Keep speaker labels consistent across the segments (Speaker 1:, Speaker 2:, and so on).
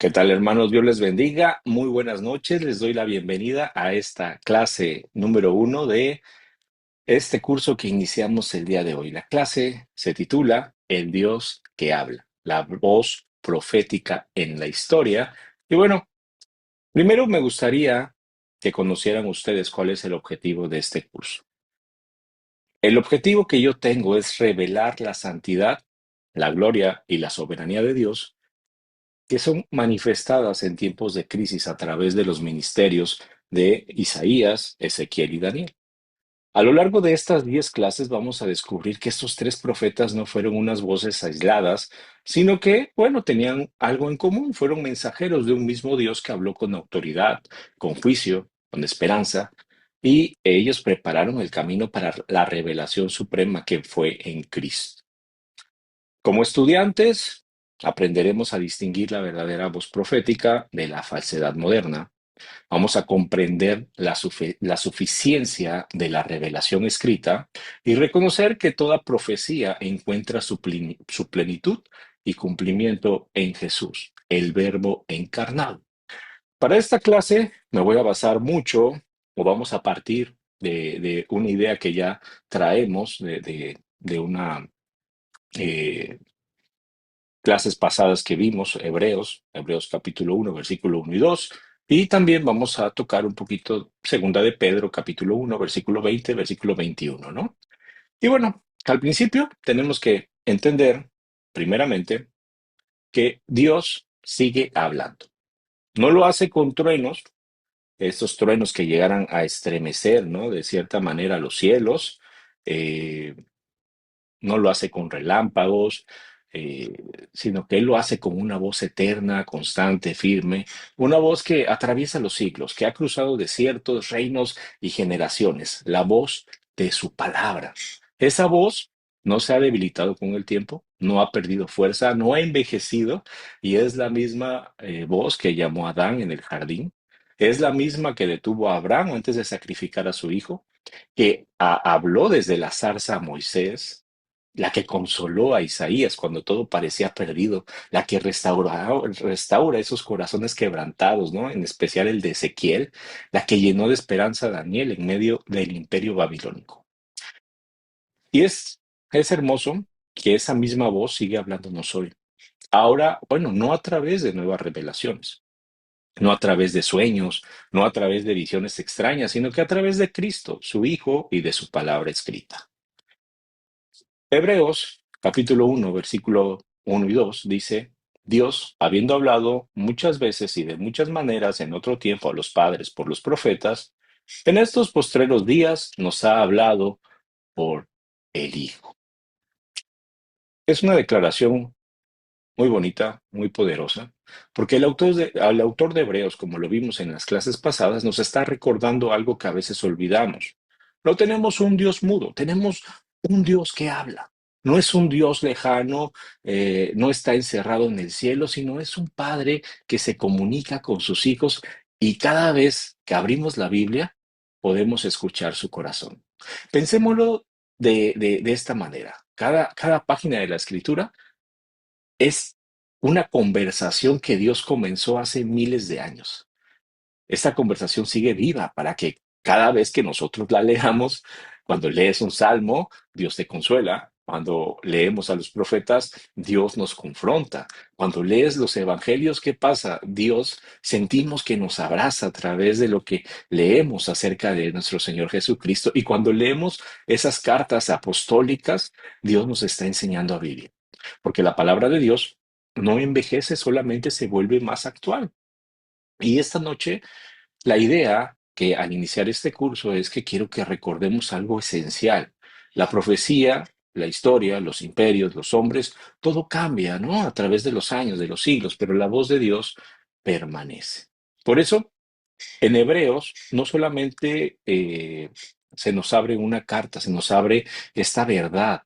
Speaker 1: ¿Qué tal, hermanos? Dios les bendiga. Muy buenas noches. Les doy la bienvenida a esta clase número 1 de este curso que iniciamos el día de hoy. La clase se titula El Dios que habla, la voz profética en la historia. Y bueno, primero me gustaría que conocieran ustedes cuál es el objetivo de este curso. El objetivo que yo tengo es revelar la santidad, la gloria y la soberanía de Dios que son manifestadas en tiempos de crisis a través de los ministerios de Isaías, Ezequiel y Daniel. A lo largo de estas 10 clases vamos a descubrir que estos tres profetas no fueron unas voces aisladas, sino que, bueno, tenían algo en común, fueron mensajeros de un mismo Dios que habló con autoridad, con juicio, con esperanza, y ellos prepararon el camino para la revelación suprema que fue en Cristo. Como estudiantes, aprenderemos a distinguir la verdadera voz profética de la falsedad moderna. Vamos a comprender la suficiencia de la revelación escrita y reconocer que toda profecía encuentra su plenitud y cumplimiento en Jesús, el Verbo encarnado. Para esta clase me voy a basar mucho, o vamos a partir de una idea que ya traemos de una eh, clases pasadas que vimos, Hebreos capítulo 1 versículo 1 y 2, y también vamos a tocar un poquito Segunda de Pedro, capítulo 1 versículo 20 versículo 21, ¿no? Y bueno, al principio tenemos que entender, primeramente, que Dios sigue hablando. No lo hace con truenos, estos truenos que llegaran a estremecer, ¿no? De cierta manera los cielos, eh, no lo hace con relámpagos, eh, sino que Él lo hace con una voz eterna, constante, firme, una voz que atraviesa los siglos, que ha cruzado desiertos, reinos y generaciones, la voz de su palabra. Esa voz no se ha debilitado con el tiempo, no ha perdido fuerza, no ha envejecido y es la misma voz que llamó a Adán en el jardín. Es la misma que detuvo a Abraham antes de sacrificar a su hijo, que habló desde la zarza a Moisés, la que consoló a Isaías cuando todo parecía perdido, la que restaura esos corazones quebrantados, ¿no? En especial el de Ezequiel, la que llenó de esperanza a Daniel en medio del imperio babilónico. Y es hermoso que esa misma voz sigue hablándonos hoy. Ahora, bueno, no a través de nuevas revelaciones, no a través de sueños, no a través de visiones extrañas, sino que a través de Cristo, su Hijo, y de su palabra escrita. Hebreos capítulo 1, versículo 1 y 2 dice, Dios, habiendo hablado muchas veces y de muchas maneras en otro tiempo a los padres por los profetas, en estos postreros días nos ha hablado por el Hijo. Es una declaración muy bonita, muy poderosa, porque al autor de Hebreos, como lo vimos en las clases pasadas, nos está recordando algo que a veces olvidamos. No tenemos un Dios mudo, tenemos un Dios que habla. No es un Dios lejano, no está encerrado en el cielo, sino es un Padre que se comunica con sus hijos y cada vez que abrimos la Biblia podemos escuchar su corazón. Pensémoslo de esta manera. Cada página de la Escritura es una conversación que Dios comenzó hace miles de años. Esta conversación sigue viva para que cada vez que nosotros la leamos, cuando lees un salmo, Dios te consuela. Cuando leemos a los profetas, Dios nos confronta. Cuando lees los evangelios, ¿qué pasa? Dios sentimos que nos abraza a través de lo que leemos acerca de nuestro Señor Jesucristo. Y cuando leemos esas cartas apostólicas, Dios nos está enseñando a vivir. Porque la palabra de Dios no envejece, solamente se vuelve más actual. Y esta noche la idea que al iniciar este curso es que quiero que recordemos algo esencial. La profecía, la historia, los imperios, los hombres, todo cambia, ¿no? A través de los años, de los siglos, pero la voz de Dios permanece. Por eso, en Hebreos, no solamente se nos abre una carta, se nos abre esta verdad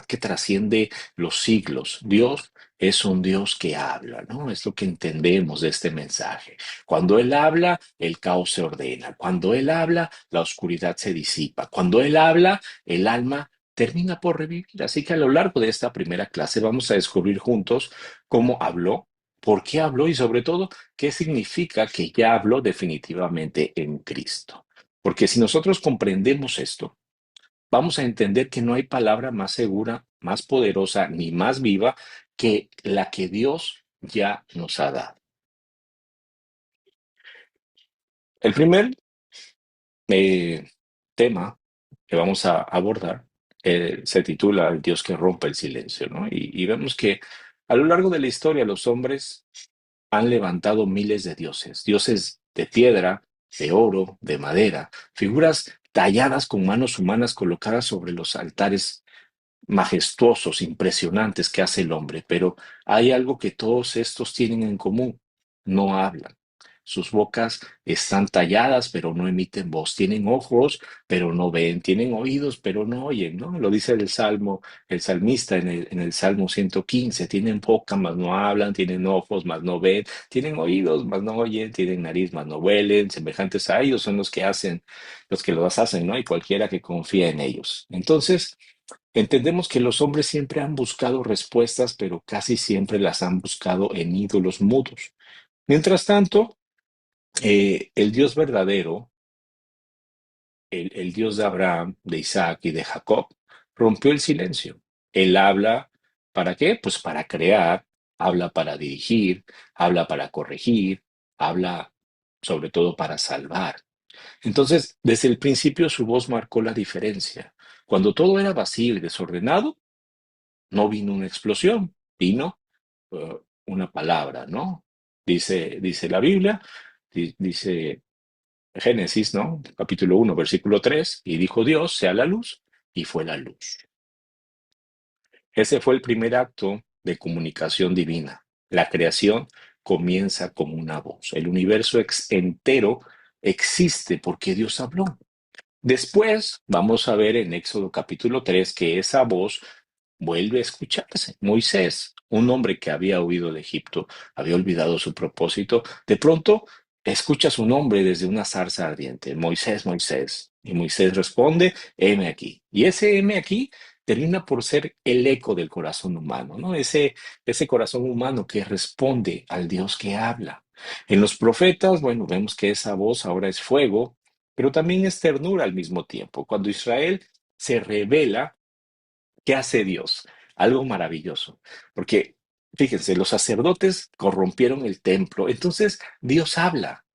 Speaker 1: que trasciende los siglos. Dios es un Dios que habla, ¿no? Es lo que entendemos de este mensaje. Cuando Él habla, el caos se ordena. Cuando Él habla, la oscuridad se disipa. Cuando Él habla, el alma termina por revivir. Así que a lo largo de esta primera clase vamos a descubrir juntos cómo habló, por qué habló y sobre todo qué significa que ya habló definitivamente en Cristo. Porque si nosotros comprendemos esto, vamos a entender que no hay palabra más segura, más poderosa ni más viva que la que Dios ya nos ha dado. El primer eh, tema que vamos a abordar se titula El Dios que rompe el silencio, ¿no? Y vemos que a lo largo de la historia los hombres han levantado miles de dioses, dioses de piedra, de oro, de madera, figuras talladas con manos humanas colocadas sobre los altares majestuosos, impresionantes que hace el hombre, pero hay algo que todos estos tienen en común: no hablan. Sus bocas están talladas, pero no emiten voz. Tienen ojos, pero no ven. Tienen oídos, pero no oyen, ¿no? Lo dice el Salmo, el salmista en el Salmo 115. Tienen boca, mas no hablan. Tienen ojos, mas no ven. Tienen oídos, mas no oyen. Tienen nariz, mas no huelen. Semejantes a ellos son los que hacen, los que los hacen, ¿no? Y cualquiera que confía en ellos. Entonces, entendemos que los hombres siempre han buscado respuestas, pero casi siempre las han buscado en ídolos mudos. Mientras tanto, el Dios verdadero, el Dios de Abraham, de Isaac y de Jacob, rompió el silencio. Él habla, ¿para qué? Pues para crear, habla para dirigir, habla para corregir, habla sobre todo para salvar. Entonces, desde el principio su voz marcó la diferencia. Cuando todo era vacío y desordenado, no vino una explosión, vino una palabra, ¿no? Dice la Biblia, dice Génesis, ¿no? Capítulo 1, versículo 3, y dijo Dios, sea la luz, y fue la luz. Ese fue el primer acto de comunicación divina. La creación comienza como una voz. El universo entero existe porque Dios habló. Después vamos a ver en Éxodo capítulo 3 que esa voz vuelve a escucharse. Moisés, un hombre que había huido de Egipto, había olvidado su propósito, de pronto escucha su nombre desde una zarza ardiente: Moisés, Moisés. Y Moisés responde: heme aquí. Y ese heme aquí termina por ser el eco del corazón humano, ¿no? Ese corazón humano que responde al Dios que habla. En los profetas, bueno, vemos que esa voz ahora es fuego, pero también es ternura al mismo tiempo. Cuando Israel se revela, ¿qué hace Dios? Algo maravilloso, porque fíjense, los sacerdotes corrompieron el templo, entonces Dios habla.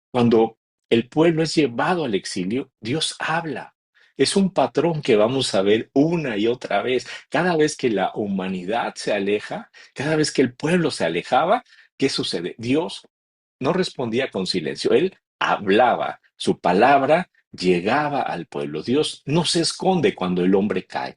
Speaker 1: Cuando el pueblo es llevado al exilio, Dios habla. Es un patrón que vamos a ver una y otra vez. Cada vez que la humanidad se aleja, cada vez que el pueblo se alejaba, ¿qué sucede? Dios no respondía con silencio, él hablaba, su palabra llegaba al pueblo. Dios no se esconde cuando el hombre cae.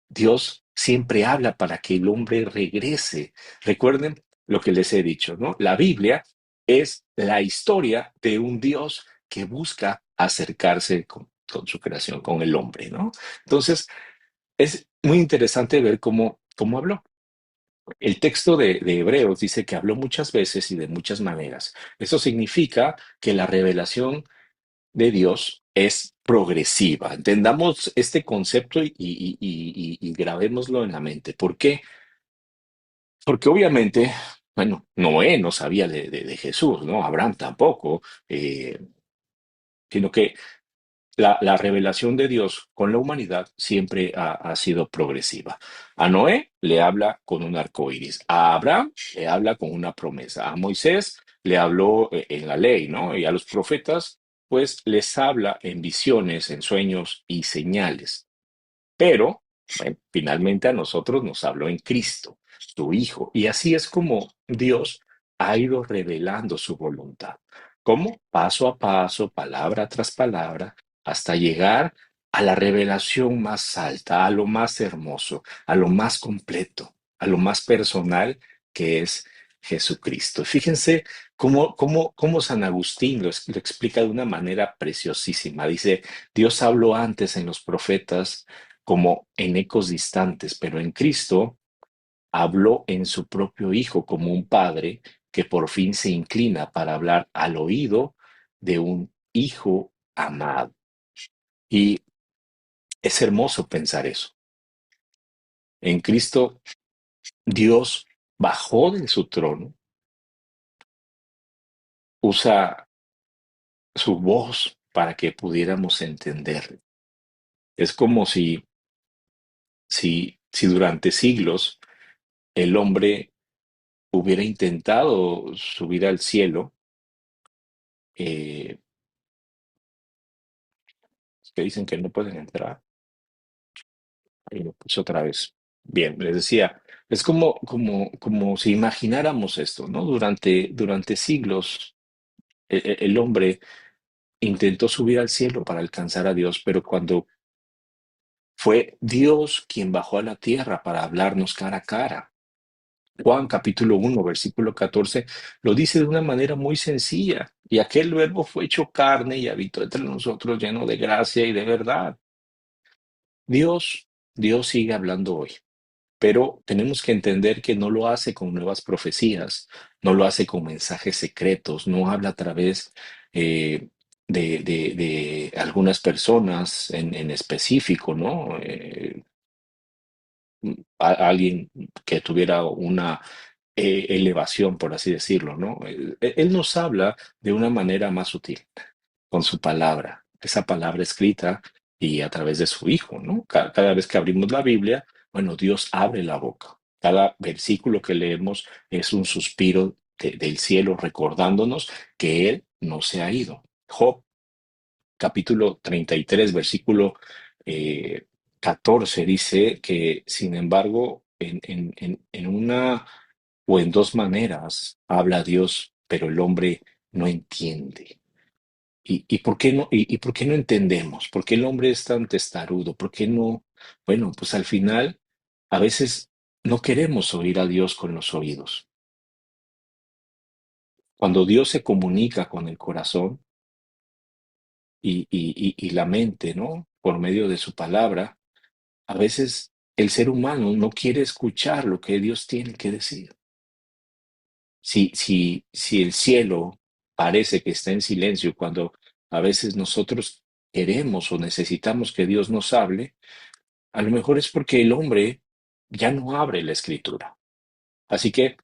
Speaker 1: Dios siempre habla para que el hombre regrese. Recuerden lo que les he dicho, ¿no? La Biblia es la historia de un Dios que busca acercarse con su creación, con el hombre, ¿no? Entonces, es muy interesante ver cómo habló. El texto de Hebreos dice que habló muchas veces y de muchas maneras. Eso significa que la revelación de Dios es progresiva. Entendamos este concepto y grabémoslo en la mente. ¿Por qué? Porque obviamente, bueno, Noé no sabía de Jesús, ¿no? Abraham tampoco, eh, sino que la revelación de Dios con la humanidad siempre ha sido progresiva. A Noé le habla con un arco iris, a Abraham le habla con una promesa, a Moisés le habló en la ley, ¿no? Y a los profetas, pues les habla en visiones, en sueños y señales. Pero, bueno, finalmente a nosotros nos habló en Cristo, su Hijo. Y así es como Dios ha ido revelando su voluntad. ¿Cómo? Paso a paso, palabra tras palabra, hasta llegar a la revelación más alta, a lo más hermoso, a lo más completo, a lo más personal, que es Jesucristo. Fíjense cómo San Agustín lo explica de una manera preciosísima. Dice: Dios habló antes en los profetas como en ecos distantes, pero en Cristo habló en su propio Hijo como un padre que por fin se inclina para hablar al oído de un hijo amado. Y es hermoso pensar eso. En Cristo, Dios bajó de su trono, usa su voz para que pudiéramos entender. Es como si durante siglos el hombre hubiera intentado subir al cielo, eh, que dicen que no pueden entrar, y lo puse otra vez. Bien, les decía, es como si imagináramos esto, ¿no? Durante siglos el hombre intentó subir al cielo para alcanzar a Dios, pero cuando fue Dios quien bajó a la tierra para hablarnos cara a cara. Juan capítulo 1 versículo 14 lo dice de una manera muy sencilla. Y aquel verbo fue hecho carne y habitó entre nosotros lleno de gracia y de verdad. Dios, Dios sigue hablando hoy, pero tenemos que entender que no lo hace con nuevas profecías, no lo hace con mensajes secretos, no habla a través de algunas personas en específico, ¿no? Alguien que tuviera una elevación, por así decirlo, ¿no? Él nos habla de una manera más sutil, con su palabra, esa palabra escrita y a través de su Hijo, ¿no? Cada vez que abrimos la Biblia, bueno, Dios abre la boca. Cada versículo que leemos es un suspiro del cielo recordándonos que Él no se ha ido. Job capítulo 33 versículo eh, 14 dice que, sin embargo, en una o en dos maneras habla Dios, pero el hombre no entiende. ¿Y por qué no, y por qué no entendemos? ¿Por qué el hombre es tan testarudo? ¿Por qué no? Bueno, pues al final, a veces no queremos oír a Dios con los oídos. Cuando Dios se comunica con el corazón y la mente, ¿no? Por medio de su palabra, a veces el ser humano no quiere escuchar lo que Dios tiene que decir. Si el cielo parece que está en silencio cuando a veces nosotros queremos o necesitamos que Dios nos hable, a lo mejor es porque el hombre ya no abre la escritura. Así que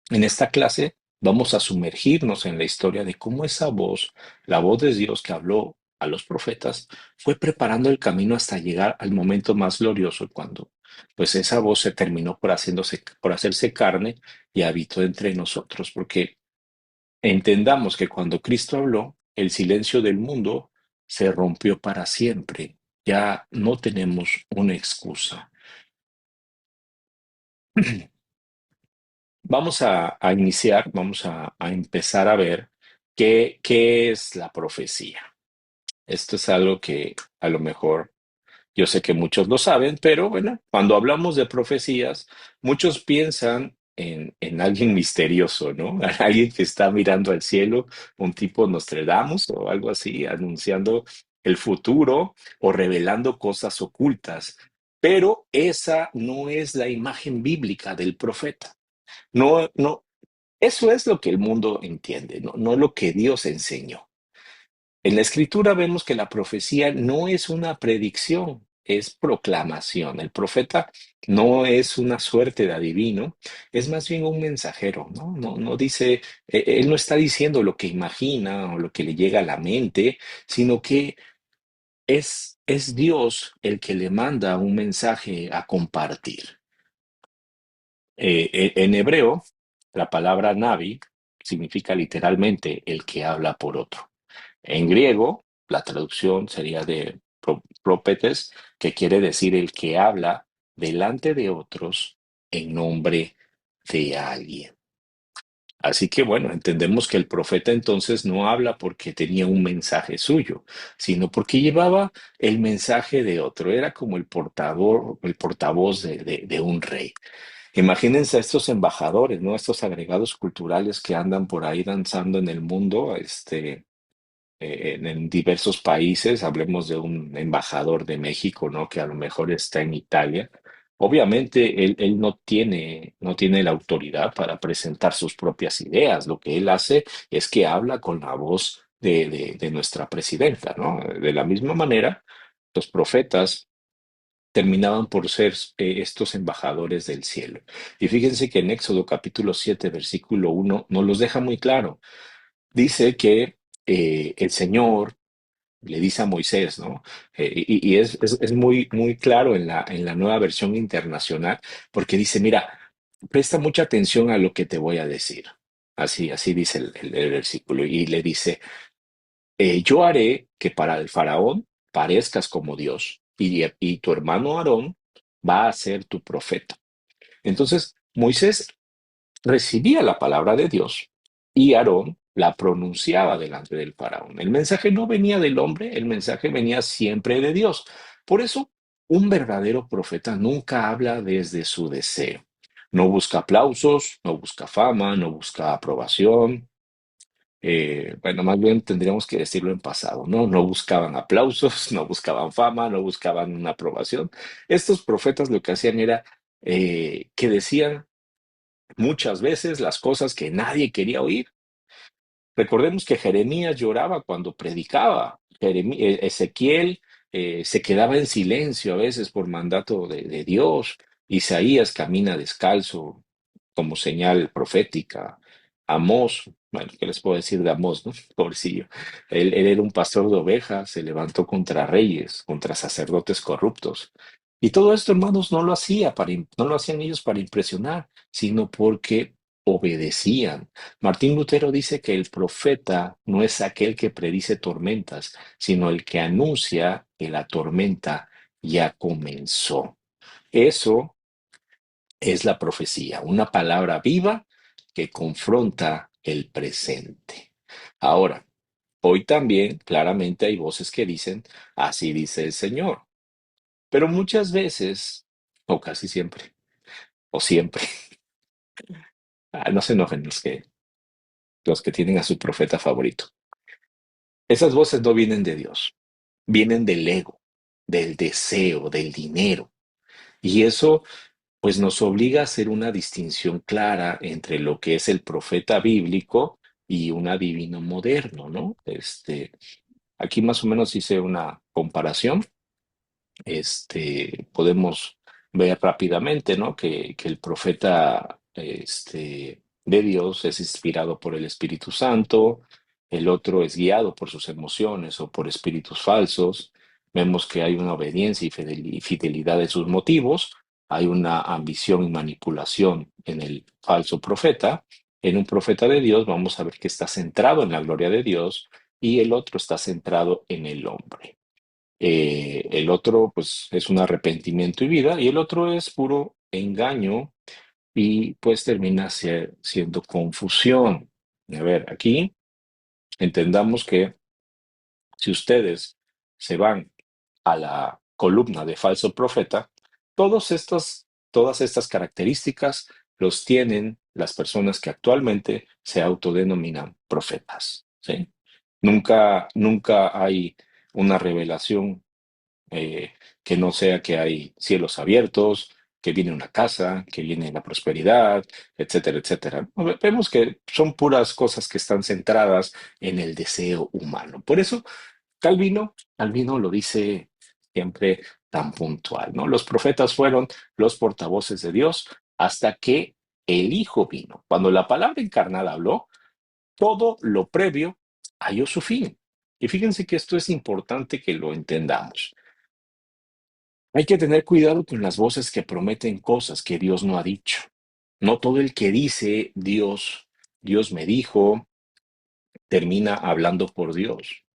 Speaker 1: en esta clase vamos a sumergirnos en la historia de cómo esa voz, la voz de Dios que habló a los profetas, fue preparando el camino hasta llegar al momento más glorioso cuando pues esa voz se terminó por hacerse carne y habitó entre nosotros, porque entendamos que cuando Cristo habló, el silencio del mundo se rompió para siempre. Ya no tenemos una excusa. Vamos a iniciar, vamos a empezar a ver qué es la profecía. Esto es algo que a lo mejor yo sé que muchos lo saben, pero bueno, cuando hablamos de profecías, muchos piensan en alguien misterioso, ¿no? Alguien que está mirando al cielo, un tipo Nostradamus o algo así, anunciando el futuro o revelando cosas ocultas. Pero esa no es la imagen bíblica del profeta. No, no, eso es lo que el mundo entiende, no lo que Dios enseñó. En la escritura vemos que la profecía no es una predicción, es proclamación. El profeta no es una suerte de adivino, es más bien un mensajero, ¿no? No dice, él no está diciendo lo que imagina o lo que le llega a la mente, sino que es Dios el que le manda un mensaje a compartir. En hebreo, la palabra navi significa literalmente el que habla por otro. En griego, la traducción sería de própetes, que quiere decir el que habla delante de otros en nombre de alguien. Así que bueno, entendemos que el profeta entonces no habla porque tenía un mensaje suyo, sino porque llevaba el mensaje de otro. Era como el portavoz de un rey. Imagínense a estos embajadores, ¿no? Estos agregados culturales que andan por ahí danzando en el mundo, en diversos países. Hablemos de un embajador de México, ¿no? Que a lo mejor está en Italia. Obviamente él no tiene la autoridad para presentar sus propias ideas. Lo que él hace es que habla con la voz de nuestra presidenta, ¿no? De la misma manera, los profetas terminaban por ser estos embajadores del cielo. Y fíjense que en Éxodo capítulo 7 versículo 1 nos los deja muy claro. dice que el Señor le dice a Moisés, ¿no? Y es muy, muy claro en la nueva versión internacional, porque dice, mira, presta mucha atención a lo que te voy a decir. Así dice el versículo. Y le dice, yo haré que para el faraón parezcas como Dios, y tu hermano Aarón va a ser tu profeta. Entonces, Moisés recibía la palabra de Dios y Aarón la pronunciaba delante del faraón. El mensaje no venía del hombre, el mensaje venía siempre de Dios. Por eso, un verdadero profeta nunca habla desde su deseo. No busca aplausos, no busca fama, no busca aprobación. Bueno, más bien tendríamos que decirlo en pasado, ¿no? No buscaban aplausos, no buscaban fama, no buscaban una aprobación. Estos profetas lo que hacían era que decían muchas veces las cosas que nadie quería oír. Recordemos que Jeremías lloraba cuando predicaba. Ezequiel se quedaba en silencio a veces por mandato de Dios. Isaías camina descalzo como señal profética. Amós, bueno, ¿qué les puedo decir de Amós, no? Pobrecillo. Él era un pastor de ovejas, se levantó contra reyes, contra sacerdotes corruptos. Y todo esto, hermanos, no lo hacían ellos para impresionar, sino porque obedecían. Martín Lutero dice que el profeta no es aquel que predice tormentas, sino el que anuncia que la tormenta ya comenzó. Eso es la profecía, una palabra viva que confronta el presente. Ahora, hoy también claramente hay voces que dicen, así dice el Señor, pero muchas veces, o casi siempre, o siempre, no se enojen los que tienen a su profeta favorito. Esas voces no vienen de Dios, vienen del ego, del deseo, del dinero. Y eso pues nos obliga a hacer una distinción clara entre lo que es el profeta bíblico y un adivino moderno, ¿no? Aquí más o menos hice una comparación. Podemos ver rápidamente, ¿no? Que el profeta, de Dios es inspirado por el Espíritu Santo, el otro es guiado por sus emociones o por espíritus falsos. Vemos que hay una obediencia y fidelidad en sus motivos, hay una ambición y manipulación en el falso profeta. En un profeta de Dios vamos a ver que está centrado en la gloria de Dios y el otro está centrado en el hombre. El otro, pues, es un arrepentimiento y vida, y el otro es puro engaño y pues termina siendo confusión. A ver, aquí entendamos que si ustedes se van a la columna de falso profeta, todas estas características los tienen las personas que actualmente se autodenominan profetas, ¿sí? Nunca hay una revelación que no sea que hay cielos abiertos, que viene una casa, que viene la prosperidad, etcétera, etcétera. Vemos que son puras cosas que están centradas en el deseo humano. Por eso Calvino lo dice siempre tan puntual, ¿no? Los profetas fueron los portavoces de Dios hasta que el Hijo vino. Cuando la palabra encarnada habló, todo lo previo halló su fin. Y fíjense que esto es importante que lo entendamos. Hay que tener cuidado con las voces que prometen cosas que Dios no ha dicho. No todo el que dice Dios me dijo, termina hablando por Dios.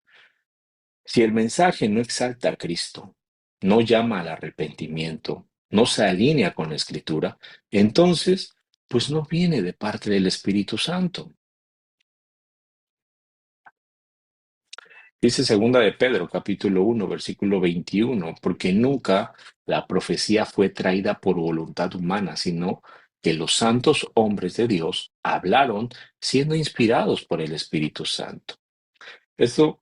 Speaker 1: Si el mensaje no exalta a Cristo, no llama al arrepentimiento, no se alinea con la Escritura, entonces, pues no viene de parte del Espíritu Santo. Dice segunda de Pedro, capítulo 1, versículo 21, porque nunca la profecía fue traída por voluntad humana, sino que los santos hombres de Dios hablaron siendo inspirados por el Espíritu Santo. Esto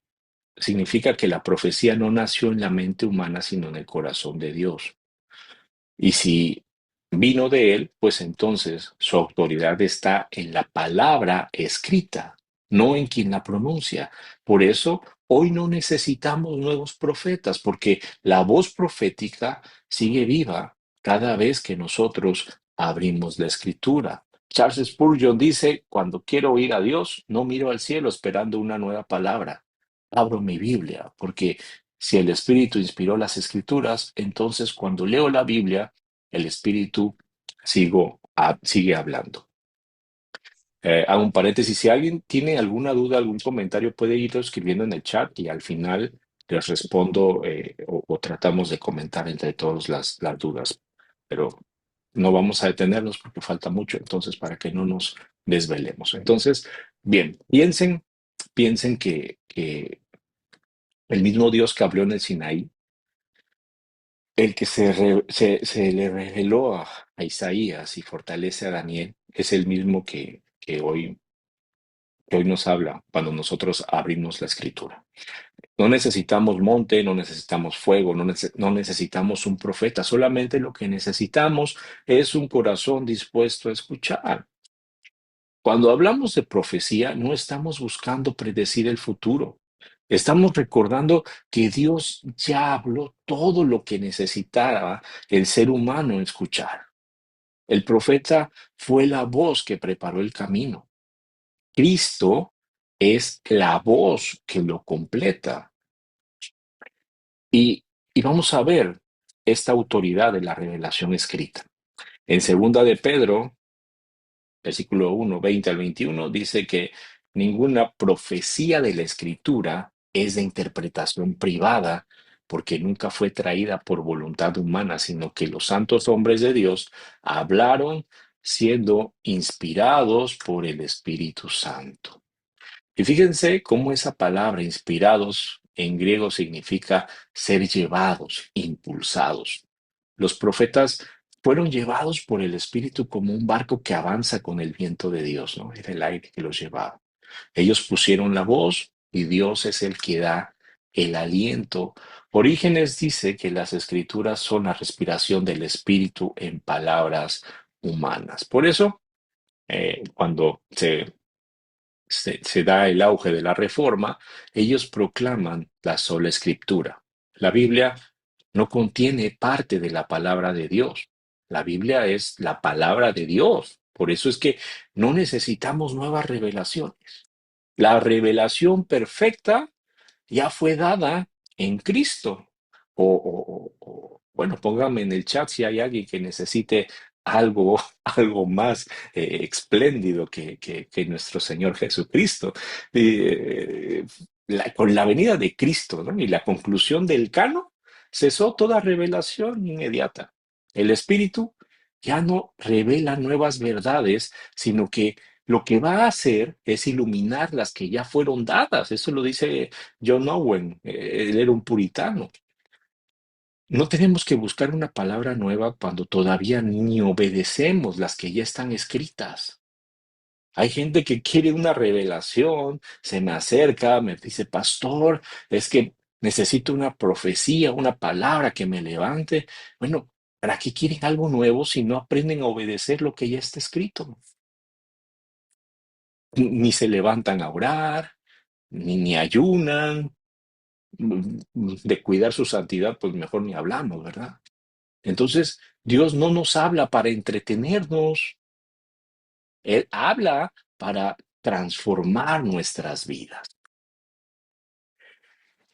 Speaker 1: significa que la profecía no nació en la mente humana, sino en el corazón de Dios. Y si vino de él, pues entonces su autoridad está en la palabra escrita, no en quien la pronuncia. Por eso hoy no necesitamos nuevos profetas, porque la voz profética sigue viva cada vez que nosotros abrimos la escritura. Charles Spurgeon dice, cuando quiero oír a Dios, no miro al cielo esperando una nueva palabra. Abro mi Biblia, porque si el Espíritu inspiró las Escrituras, entonces cuando leo la Biblia, el Espíritu sigue hablando. Hago un paréntesis, si alguien tiene alguna duda, algún comentario, puede irlo escribiendo en el chat y al final les respondo o tratamos de comentar entre todos las dudas. Pero no vamos a detenernos porque falta mucho, entonces para que no nos desvelemos. Entonces, bien, piensen que el mismo Dios que habló en el Sinaí, el que se le reveló a Isaías y fortalece a Daniel, es el mismo que hoy nos habla cuando nosotros abrimos la escritura. No necesitamos monte, no necesitamos fuego, no necesitamos un profeta, solamente lo que necesitamos es un corazón dispuesto a escuchar. Cuando hablamos de profecía, no estamos buscando predecir el futuro. Estamos recordando que Dios ya habló todo lo que necesitaba el ser humano escuchar. El profeta fue la voz que preparó el camino. Cristo es la voz que lo completa. Y vamos a ver esta autoridad de la revelación escrita. En segunda de Pedro, versículo 1, 20 al 21, dice que ninguna profecía de la escritura es de interpretación privada, porque nunca fue traída por voluntad humana, sino que los santos hombres de Dios hablaron siendo inspirados por el Espíritu Santo. Y fíjense cómo esa palabra inspirados en griego significa ser llevados, impulsados. Los profetas fueron llevados por el Espíritu como un barco que avanza con el viento de Dios, ¿no? Era el aire que los llevaba. Ellos pusieron la voz y Dios es el que da el aliento. Orígenes dice que las escrituras son la respiración del Espíritu en palabras humanas. Por eso, cuando se da el auge de la reforma, ellos proclaman la sola escritura. La Biblia no contiene parte de la palabra de Dios. La Biblia es la palabra de Dios. Por eso es que no necesitamos nuevas revelaciones. La revelación perfecta ya fue dada en Cristo. Bueno, póngame en el chat si hay alguien que necesite algo, algo más espléndido que nuestro Señor Jesucristo. Eh, con la venida de Cristo, ¿no? Y la conclusión del canon, cesó toda revelación inmediata. El Espíritu ya no revela nuevas verdades, sino que lo que va a hacer es iluminar las que ya fueron dadas. Eso lo dice John Owen, él era un puritano. No tenemos que buscar una palabra nueva cuando todavía ni obedecemos las que ya están escritas. Hay gente que quiere una revelación, se me acerca, me dice, pastor, es que necesito una profecía, una palabra que me levante. Bueno, ¿para qué quieren algo nuevo si no aprenden a obedecer lo que ya está escrito? Ni se levantan a orar, ni ayunan, de cuidar su santidad, pues mejor ni hablamos, ¿verdad? Entonces, Dios no nos habla para entretenernos, Él habla para transformar nuestras vidas.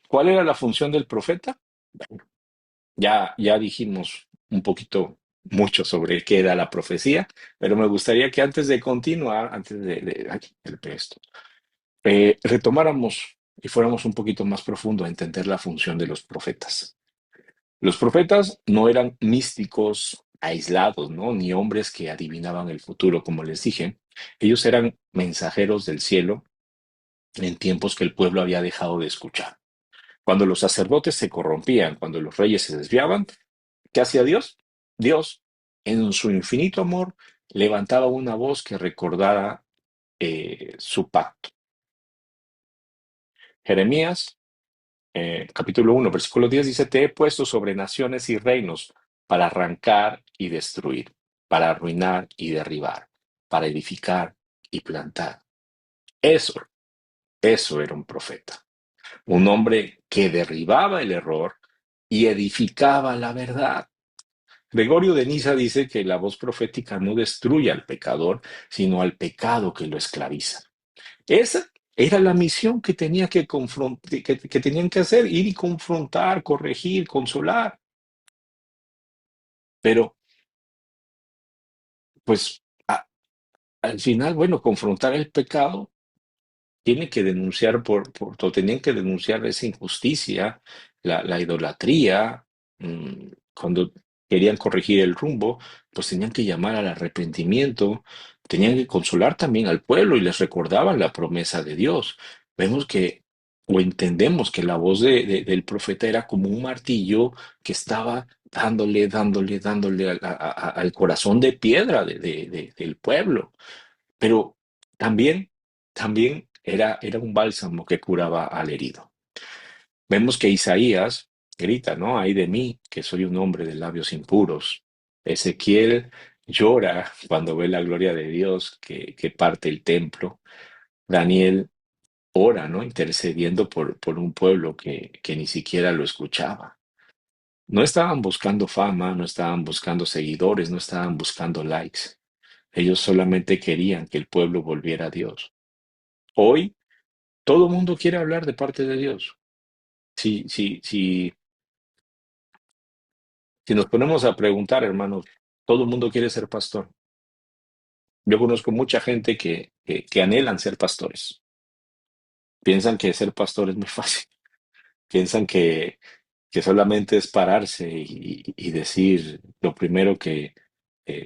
Speaker 1: ¿Cuál era la función del profeta? Bueno, ya dijimos un poquito mucho sobre qué era la profecía, pero me gustaría que antes de continuar, esto, retomáramos y fuéramos un poquito más profundo a entender la función de los profetas. Los profetas no eran místicos aislados, ¿no? Ni hombres que adivinaban el futuro, como les dije. Ellos eran mensajeros del cielo en tiempos que el pueblo había dejado de escuchar. Cuando los sacerdotes se corrompían, cuando los reyes se desviaban, ¿qué hacía Dios? Dios, en su infinito amor, levantaba una voz que recordara su pacto. Jeremías capítulo 1, versículo 10 dice, te he puesto sobre naciones y reinos para arrancar y destruir, para arruinar y derribar, para edificar y plantar. Eso, eso era un profeta, un hombre que derribaba el error y edificaba la verdad. Gregorio de Niza dice que la voz profética no destruye al pecador, sino al pecado que lo esclaviza. Esa era la misión que tenía que tenían que hacer, ir y confrontar, corregir, consolar. Pero, pues, al final, bueno, confrontar el pecado tiene que denunciar o tenían que denunciar esa injusticia, la idolatría, cuando querían corregir el rumbo, pues tenían que llamar al arrepentimiento, tenían que consolar también al pueblo y les recordaban la promesa de Dios. Vemos que, o entendemos que la voz del profeta era como un martillo que estaba dándole al corazón de piedra del pueblo, pero también, también era un bálsamo que curaba al herido. Vemos que Isaías grita, ¿no? Ay de mí, que soy un hombre de labios impuros. Ezequiel llora cuando ve la gloria de Dios que parte el templo. Daniel ora, ¿no? Intercediendo por un pueblo que ni siquiera lo escuchaba. No estaban buscando fama, no estaban buscando seguidores, no estaban buscando likes. Ellos solamente querían que el pueblo volviera a Dios. Hoy todo el mundo quiere hablar de parte de Dios. Si nos ponemos a preguntar, hermanos, todo el mundo quiere ser pastor. Yo conozco mucha gente que anhelan ser pastores. Piensan que ser pastor es muy fácil. Piensan que solamente es pararse y decir lo primero que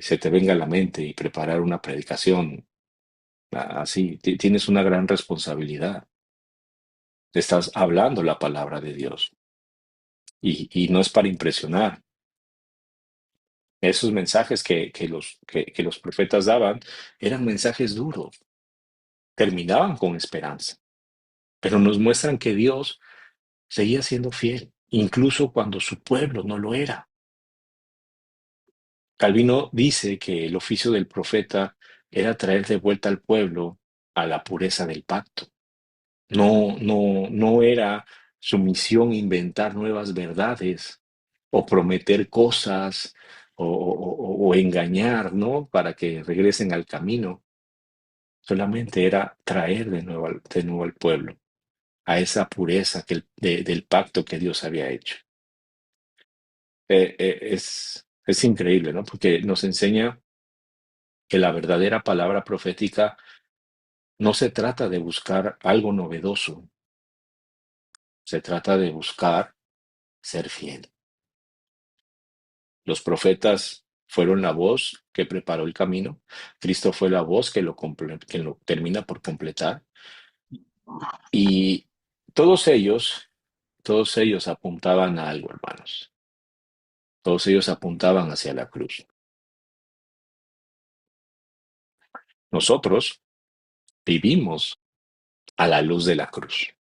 Speaker 1: se te venga a la mente y preparar una predicación. Así, tienes una gran responsabilidad. Estás hablando la palabra de Dios y no es para impresionar. Esos mensajes que los profetas daban eran mensajes duros, terminaban con esperanza, pero nos muestran que Dios seguía siendo fiel, incluso cuando su pueblo no lo era. Calvino dice que el oficio del profeta era traer de vuelta al pueblo a la pureza del pacto. No era su misión inventar nuevas verdades o prometer cosas o engañar, ¿no? Para que regresen al camino. Solamente era traer de nuevo al pueblo a esa pureza del pacto que Dios había hecho. Es increíble, ¿no? Porque nos enseña que la verdadera palabra profética no se trata de buscar algo novedoso, se trata de buscar ser fiel. Los profetas fueron la voz que preparó el camino. Cristo fue la voz que lo termina por completar. Y todos ellos, todos ellos apuntaban a algo, hermanos. Todos ellos apuntaban hacia la cruz. Nosotros vivimos a la luz de la cruz.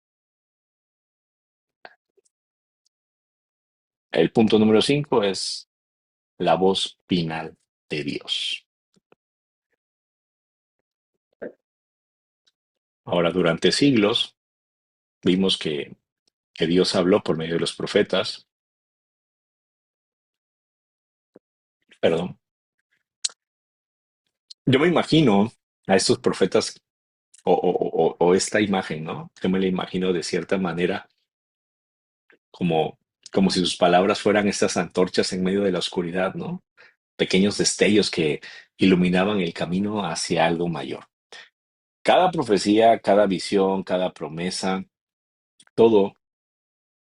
Speaker 1: El punto número 5 es la voz final de Dios. Ahora, durante siglos, vimos que Dios habló por medio de los profetas, perdón. Yo me imagino a estos profetas o esta imagen, ¿no? Yo me la imagino de cierta manera como, como si sus palabras fueran estas antorchas en medio de la oscuridad, ¿no? Pequeños destellos que iluminaban el camino hacia algo mayor. Cada profecía, cada visión, cada promesa, todo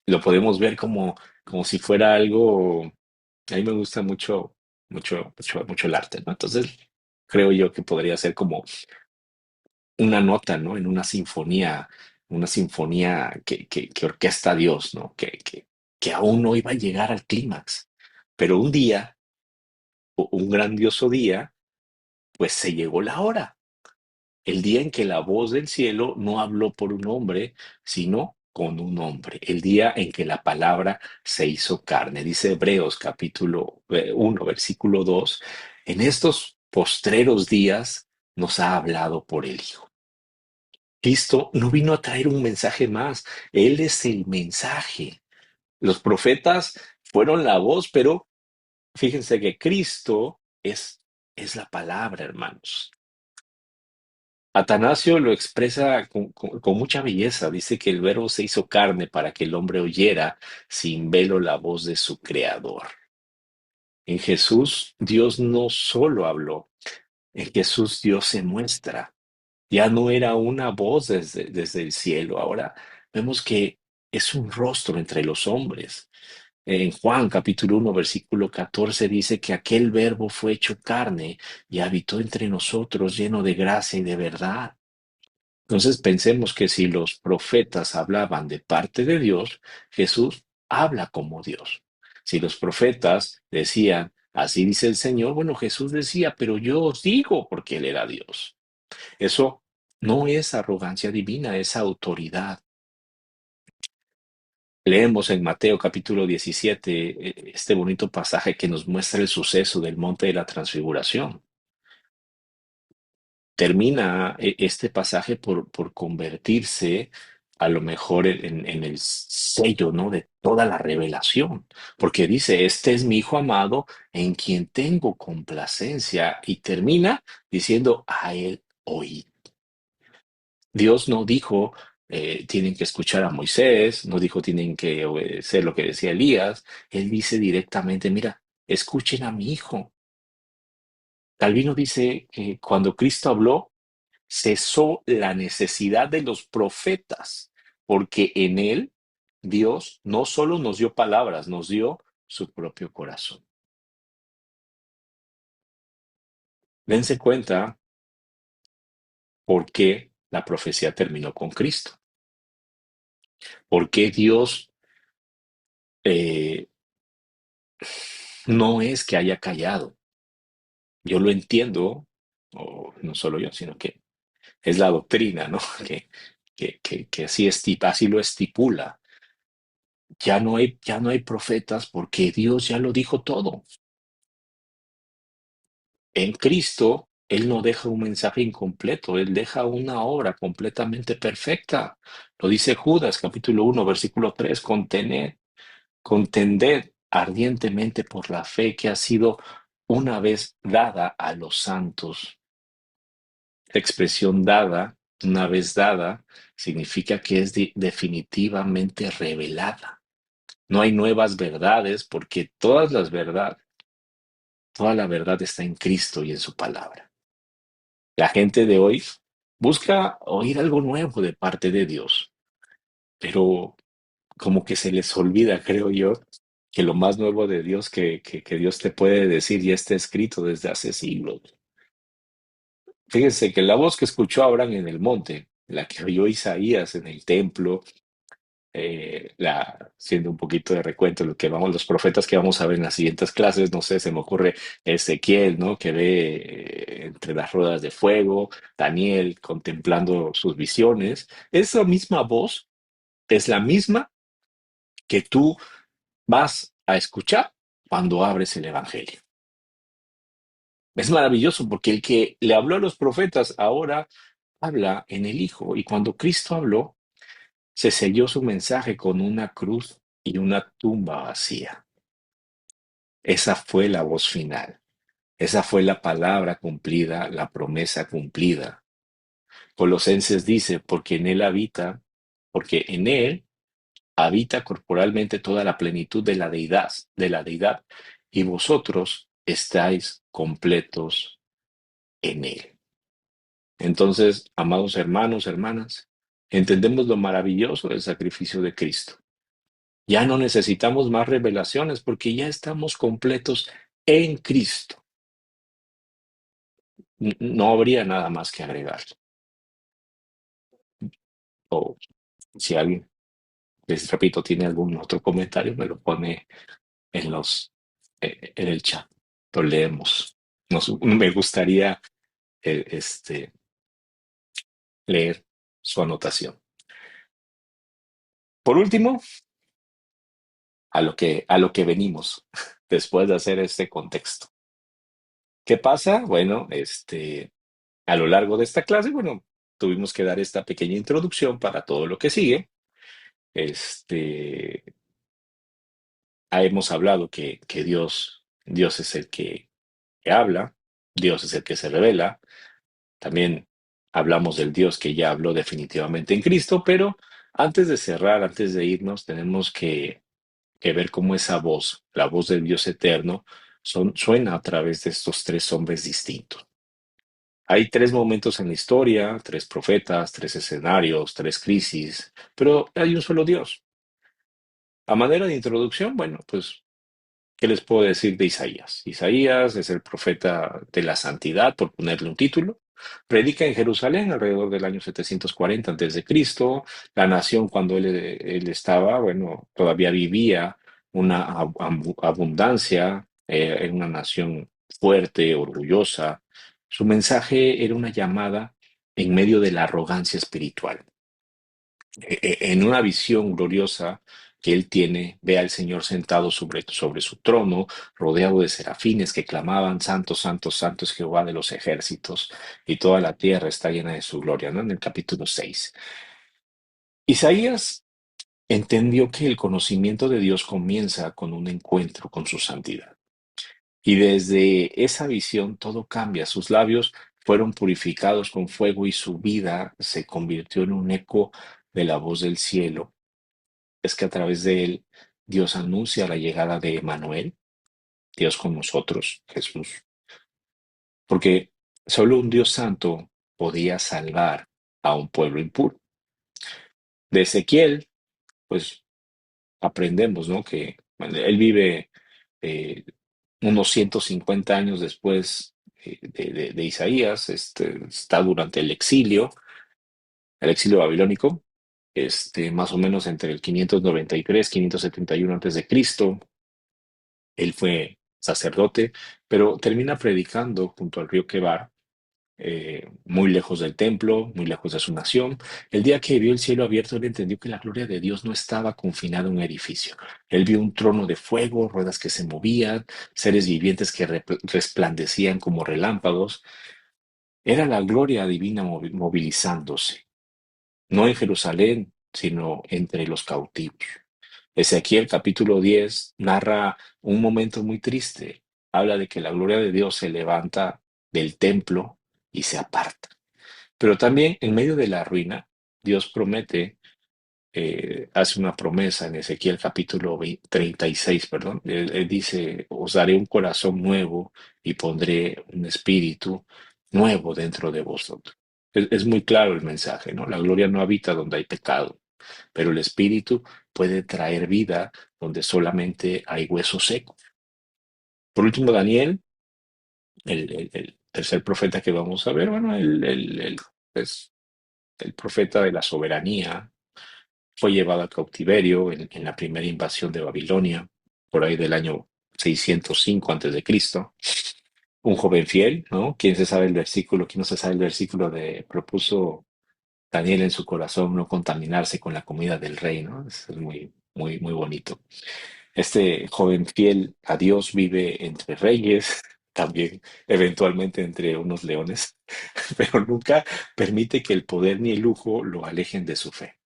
Speaker 1: lo podemos ver como si fuera algo. A mí me gusta mucho el arte, ¿no? Entonces, creo yo que podría ser como una nota, ¿no? En una sinfonía que orquesta Dios, ¿no? Que aún no iba a llegar al clímax. Pero un día, un grandioso día, pues se llegó la hora. El día en que la voz del cielo no habló por un hombre, sino con un hombre. El día en que la palabra se hizo carne. Dice Hebreos capítulo 1, versículo 2. En estos postreros días nos ha hablado por el Hijo. Cristo no vino a traer un mensaje más, Él es el mensaje. Los profetas fueron la voz, pero Fíjense que Cristo es la palabra, hermanos. Atanasio lo expresa con mucha belleza. Dice que el verbo se hizo carne para que el hombre oyera sin velo la voz de su creador. En Jesús, Dios no solo habló, en Jesús Dios se muestra. Ya no era una voz desde el cielo, ahora vemos que es un rostro entre los hombres. En Juan capítulo 1, versículo 14 dice que aquel verbo fue hecho carne y habitó entre nosotros lleno de gracia y de verdad. Entonces pensemos que si los profetas hablaban de parte de Dios, Jesús habla como Dios. Si los profetas decían, así dice el Señor, bueno, Jesús decía, pero yo os digo porque Él era Dios. Eso no es arrogancia divina, es autoridad. Leemos en Mateo capítulo 17 este bonito pasaje que nos muestra el suceso del monte de la transfiguración. Termina este pasaje por convertirse a lo mejor en el sello, ¿no? De toda la revelación, porque dice, este es mi hijo amado en quien tengo complacencia y termina diciendo, a él oíd. Dios no dijo, tienen que escuchar a Moisés, no dijo, tienen que obedecer lo que decía Elías. Él dice directamente, mira, escuchen a mi hijo. Calvino dice que cuando Cristo habló, cesó la necesidad de los profetas, porque en él Dios no solo nos dio palabras, nos dio su propio corazón. Dense cuenta por qué la profecía terminó con Cristo, por qué Dios eh, no es que haya callado. Yo lo entiendo, o no solo yo, sino que es la doctrina, ¿no? Que así lo estipula. Ya no hay profetas porque Dios ya lo dijo todo. En Cristo, Él no deja un mensaje incompleto, Él deja una obra completamente perfecta. Lo dice Judas, capítulo 1, versículo 3, contended ardientemente por la fe que ha sido una vez dada a los santos. Esta expresión dada, una vez dada, significa que es definitivamente revelada. No hay nuevas verdades porque toda la verdad está en Cristo y en su palabra. La gente de hoy busca oír algo nuevo de parte de Dios, pero como que se les olvida, creo yo, que lo más nuevo de Dios que Dios te puede decir ya está escrito desde hace siglos. Fíjense que la voz que escuchó Abraham en el monte, la que oyó Isaías en el templo, siendo un poquito de recuento, los profetas que vamos a ver en las siguientes clases, no sé, se me ocurre Ezequiel, ¿no? Que ve entre las ruedas de fuego, Daniel contemplando sus visiones. Esa misma voz es la misma que tú vas a escuchar cuando abres el Evangelio. Es maravilloso porque el que le habló a los profetas ahora habla en el Hijo, y cuando Cristo habló, se selló su mensaje con una cruz y una tumba vacía. Esa fue la voz final. Esa fue la palabra cumplida, la promesa cumplida. Colosenses dice, porque en él habita corporalmente toda la plenitud de la deidad, y vosotros estáis completos en él. Entonces, amados hermanos, hermanas, entendemos lo maravilloso del sacrificio de Cristo. Ya no necesitamos más revelaciones porque ya estamos completos en Cristo. No habría nada más que agregar. O si alguien, les repito, tiene algún otro comentario, me lo pone en el chat. Lo leemos. Me gustaría eh, este, leer su anotación. Por último, a lo que venimos después de hacer este contexto. ¿Qué pasa? Bueno, a lo largo de esta clase, bueno, tuvimos que dar esta pequeña introducción para todo lo que sigue. Hemos hablado que Dios Dios es el que habla, Dios es el que se revela. También hablamos del Dios que ya habló definitivamente en Cristo, pero antes de cerrar, antes de irnos, tenemos que ver cómo esa voz, la voz del Dios eterno, suena a través de estos tres hombres distintos. Hay tres momentos en la historia, tres profetas, tres escenarios, tres crisis, pero hay un solo Dios. A manera de introducción, bueno, pues ¿qué les puedo decir de Isaías? Isaías es el profeta de la santidad, por ponerle un título. Predica en Jerusalén alrededor del año 740 antes de Cristo. La nación cuando él estaba, bueno, todavía vivía una abundancia, en una nación fuerte, orgullosa. Su mensaje era una llamada en medio de la arrogancia espiritual. En una visión gloriosa que él tiene, ve al Señor sentado sobre su trono, rodeado de serafines que clamaban, Santo, Santo, Santo es Jehová de los ejércitos, y toda la tierra está llena de su gloria, ¿no? En el capítulo 6. Isaías entendió que el conocimiento de Dios comienza con un encuentro con su santidad. Y desde esa visión todo cambia. Sus labios fueron purificados con fuego y su vida se convirtió en un eco de la voz del cielo. Es que a través de él Dios anuncia la llegada de Emanuel, Dios con nosotros, Jesús, porque solo un Dios santo podía salvar a un pueblo impuro. De Ezequiel, pues aprendemos, ¿no? Que bueno, él vive eh, unos 150 años después de Isaías, está durante el exilio babilónico, más o menos entre el 593, 571 antes de Cristo. Él fue sacerdote, pero termina predicando junto al río Quebar, muy lejos del templo, muy lejos de su nación. El día que vio el cielo abierto, él entendió que la gloria de Dios no estaba confinada a un edificio. Él vio un trono de fuego, ruedas que se movían, seres vivientes que resplandecían como relámpagos. Era la gloria divina movilizándose, no en Jerusalén, sino entre los cautivos. Ezequiel capítulo 10 narra un momento muy triste. Habla de que la gloria de Dios se levanta del templo y se aparta. Pero también en medio de la ruina, Dios promete, hace una promesa en Ezequiel capítulo 36, perdón. Él dice, os daré un corazón nuevo y pondré un espíritu nuevo dentro de vosotros. Es muy claro el mensaje, ¿no? La gloria no habita donde hay pecado, pero el espíritu puede traer vida donde solamente hay huesos secos. Por último, Daniel, el tercer profeta que vamos a ver, bueno, es el profeta de la soberanía, fue llevado a cautiverio en la primera invasión de Babilonia, por ahí del año 605 antes de Cristo. Un joven fiel, ¿no? ¿Quién se sabe el versículo? ¿Quién no se sabe el versículo de propuso Daniel en su corazón no contaminarse con la comida del rey, ¿no? Es muy, muy, muy bonito. Este joven fiel a Dios vive entre reyes, también eventualmente entre unos leones, pero nunca permite que el poder ni el lujo lo alejen de su fe.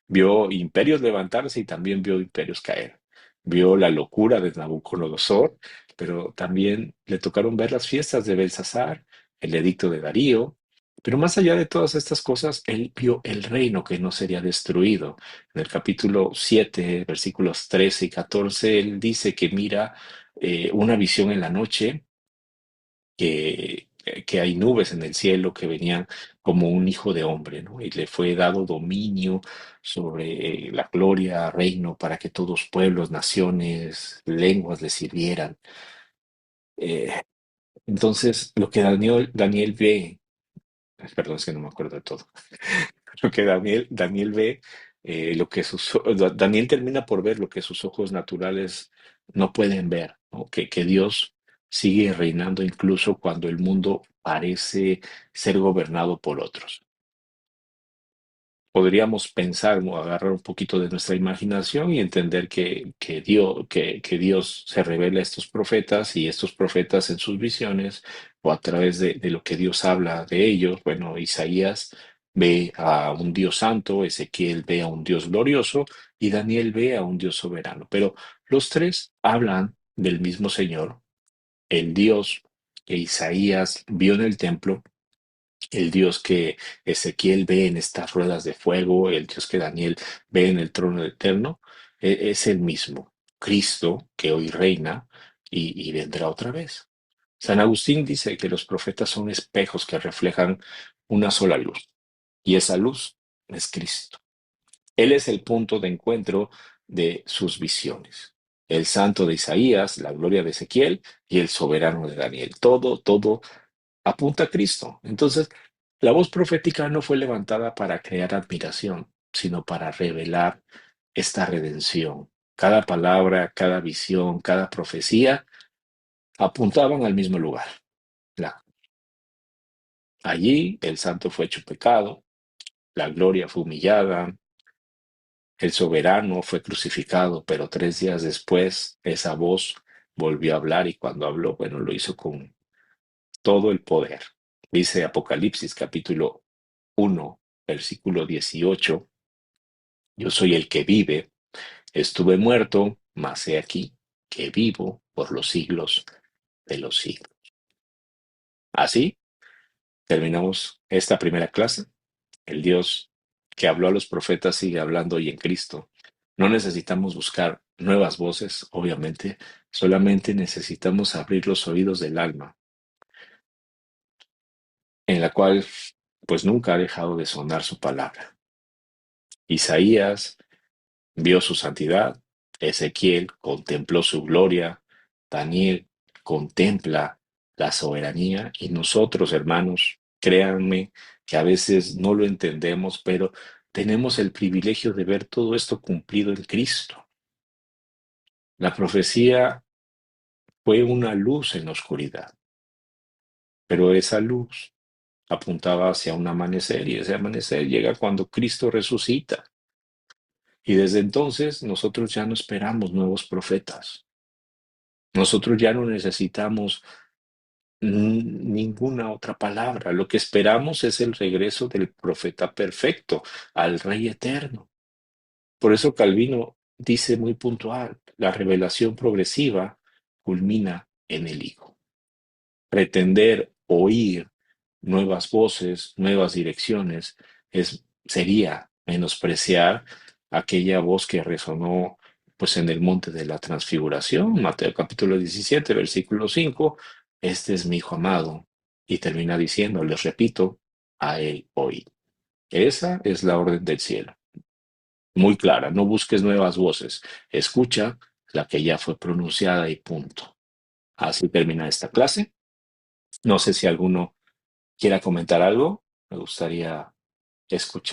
Speaker 1: Vio imperios levantarse y también vio imperios caer. Vio la locura de Nabucodonosor, pero también le tocaron ver las fiestas de Belsasar, el edicto de Darío. Pero más allá de todas estas cosas, él vio el reino que no sería destruido. En el capítulo 7, versículos 13 y 14, él dice que mira una visión en la noche que hay nubes en el cielo que venían como un hijo de hombre, ¿no? Y le fue dado dominio sobre la gloria, reino, para que todos pueblos, naciones, lenguas le sirvieran. Eh, entonces, lo que Daniel ve, perdón, es que no me acuerdo de todo. Lo que Daniel ve, Daniel termina por ver lo que sus ojos naturales no pueden ver, ¿no? Que Dios sigue reinando incluso cuando el mundo parece ser gobernado por otros. Podríamos pensar o agarrar un poquito de nuestra imaginación y entender que Dios se revela a estos profetas y estos profetas en sus visiones o a través de lo que Dios habla de ellos. Bueno, Isaías ve a un Dios santo, Ezequiel ve a un Dios glorioso y Daniel ve a un Dios soberano. Pero los tres hablan del mismo Señor el Dios que Isaías vio en el templo, el Dios que Ezequiel ve en estas ruedas de fuego, el Dios que Daniel ve en el trono eterno, es el mismo, Cristo que hoy reina y vendrá otra vez. San Agustín dice que los profetas son espejos que reflejan una sola luz, y esa luz es Cristo. Él es el punto de encuentro de sus visiones. El santo de Isaías, la gloria de Ezequiel y el soberano de Daniel. Todo apunta a Cristo. Entonces, la voz profética no fue levantada para crear admiración, sino para revelar esta redención. Cada palabra, cada visión, cada profecía apuntaban al mismo lugar. La- Allí el santo fue hecho pecado, la gloria fue humillada, el soberano fue crucificado, pero 3 días después esa voz volvió a hablar y cuando habló, bueno, lo hizo con todo el poder. Dice Apocalipsis capítulo 1, versículo 18, yo soy el que vive, estuve muerto, mas he aquí que vivo por los siglos de los siglos. Así terminamos esta primera clase. El Dios que habló a los profetas sigue hablando hoy en Cristo. No necesitamos buscar nuevas voces, obviamente, solamente necesitamos abrir los oídos del alma, en la cual pues nunca ha dejado de sonar su palabra. Isaías vio su santidad, Ezequiel contempló su gloria, Daniel contempla la soberanía y nosotros, hermanos, créanme que a veces no lo entendemos, pero tenemos el privilegio de ver todo esto cumplido en Cristo. La profecía fue una luz en la oscuridad, pero esa luz apuntaba hacia un amanecer y ese amanecer llega cuando Cristo resucita. Y desde entonces nosotros ya no esperamos nuevos profetas. Nosotros ya no necesitamos ninguna otra palabra. Lo que esperamos es el regreso del profeta perfecto, al Rey eterno. Por eso Calvino dice muy puntual, la revelación progresiva culmina en el Hijo. Pretender oír nuevas voces, nuevas direcciones, sería menospreciar aquella voz que resonó pues en el monte de la transfiguración, Mateo capítulo 17, versículo 5, este es mi hijo amado, y termina diciendo, les repito, a él oíd. Esa es la orden del cielo, muy clara, no busques nuevas voces, escucha la que ya fue pronunciada y punto. Así termina esta clase. No sé si alguno quiera comentar algo, me gustaría escuchar.